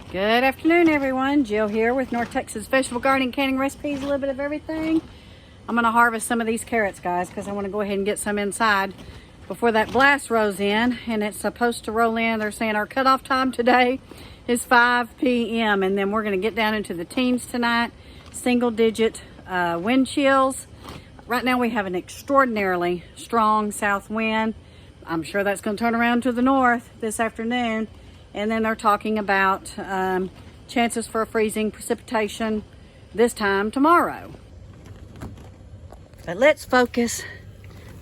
Good afternoon, everyone. Jill here with North Texas Vegetable Gardening, Canning Recipes, a little bit of everything. I'm going to harvest some of these carrots, guys, because I want to go ahead and get some inside before that blast rolls in. And it's supposed to roll in. They're saying our cutoff time today is 5 p.m. And then we're going to get down into the teens tonight. Single-digit wind chills. Right now we have an extraordinarily strong south wind. I'm sure that's going to turn around to the north this afternoon. And then they're talking about chances for freezing precipitation this time tomorrow. But let's focus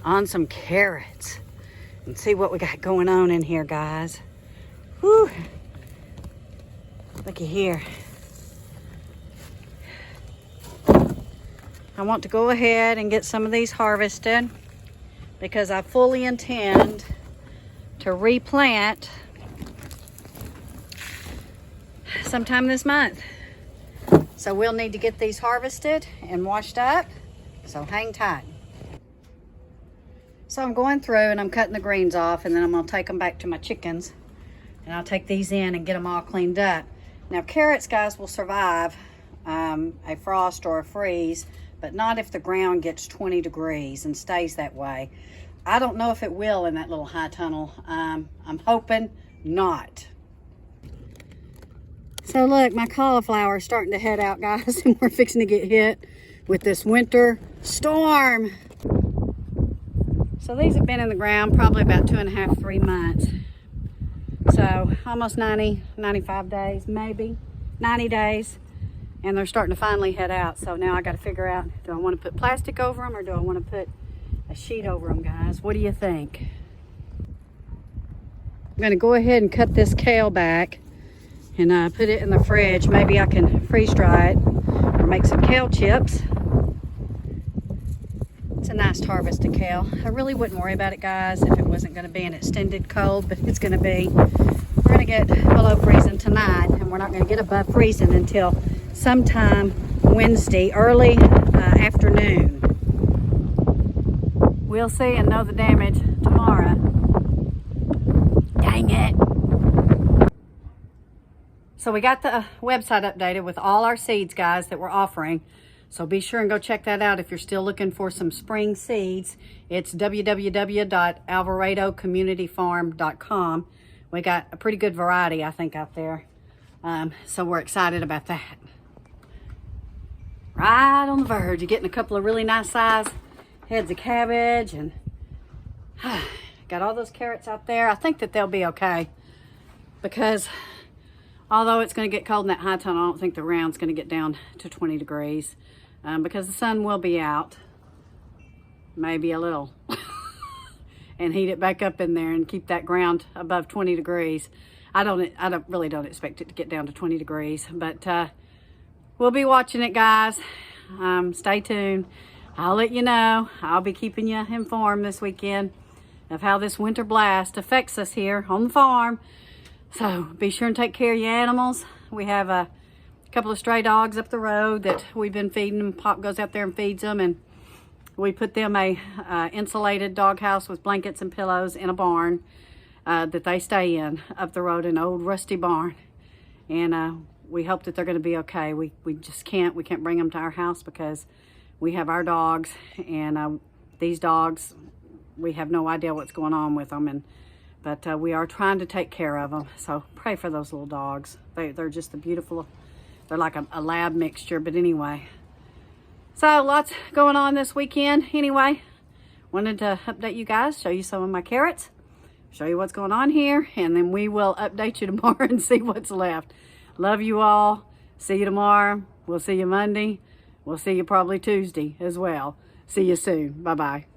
on some carrots and see what we got going on in here, guys. Whew. Looky here. I want to go ahead and get some of these harvested because I fully intend to replant sometime this month. So we'll need to get these harvested and washed up. So hang tight. So I'm going through and I'm cutting the greens off, and then I'm going to take them back to my chickens. And I'll take these in and get them all cleaned up. Now carrots, guys, will survive a frost or a freeze, but not if the ground gets 20 degrees and stays that way. I don't know if it will in that little high tunnel. I'm hoping not. So look, my cauliflower is starting to head out, guys, and we're fixing to get hit with this winter storm. So these have been in the ground probably about 2.5, 3 months. So almost 90, 95 days, maybe 90 days. And they're starting to finally head out. So now I got to figure out, do I want to put plastic over them or do I want to put a sheet over them, guys? What do you think? I'm going to go ahead and cut this kale back and put it in the fridge. Maybe I can freeze dry it or make some kale chips. It's a nice harvested kale. I really wouldn't worry about it, guys, if it wasn't going to be an extended cold, but it's going to be. We're going to get below freezing tonight, and we're not going to get above freezing until sometime Wednesday, early afternoon. We'll see and know the damage tomorrow. Dang it. So we got the website updated with all our seeds, guys, that we're offering. So be sure and go check that out if you're still looking for some spring seeds. It's www.alvaradocommunityfarm.com. We got a pretty good variety, I think, out there. So we're excited about that. Right on the verge of getting a couple of really nice size heads of cabbage, and got all those carrots out there. I think that they'll be okay because although it's going to get cold in that high tunnel, I don't think the ground's going to get down to 20 degrees because the sun will be out, maybe a little, and heat it back up in there and keep that ground above 20 degrees. I really don't expect it to get down to 20 degrees, but we'll be watching it, guys. Stay tuned. I'll let you know. I'll be keeping you informed this weekend of how this winter blast affects us here on the farm. So be sure and take care of your animals. We have a couple of stray dogs up the road that we've been feeding them. Pop goes out there and feeds them, and we put them a insulated dog house with blankets and pillows in a barn that they stay in up the road, an old rusty barn. And we hope that they're going to be okay. We can't bring them to our house because we have our dogs, and these dogs, we have no idea what's going on with them. But we are trying to take care of them. So pray for those little dogs. They're just the beautiful, they're like a lab mixture. But anyway, so lots going on this weekend. Anyway, wanted to update you guys, show you some of my carrots, show you what's going on here, and then we will update you tomorrow and see what's left. Love you all. See you tomorrow. We'll see you Monday. We'll see you probably Tuesday as well. See you soon. Bye-bye.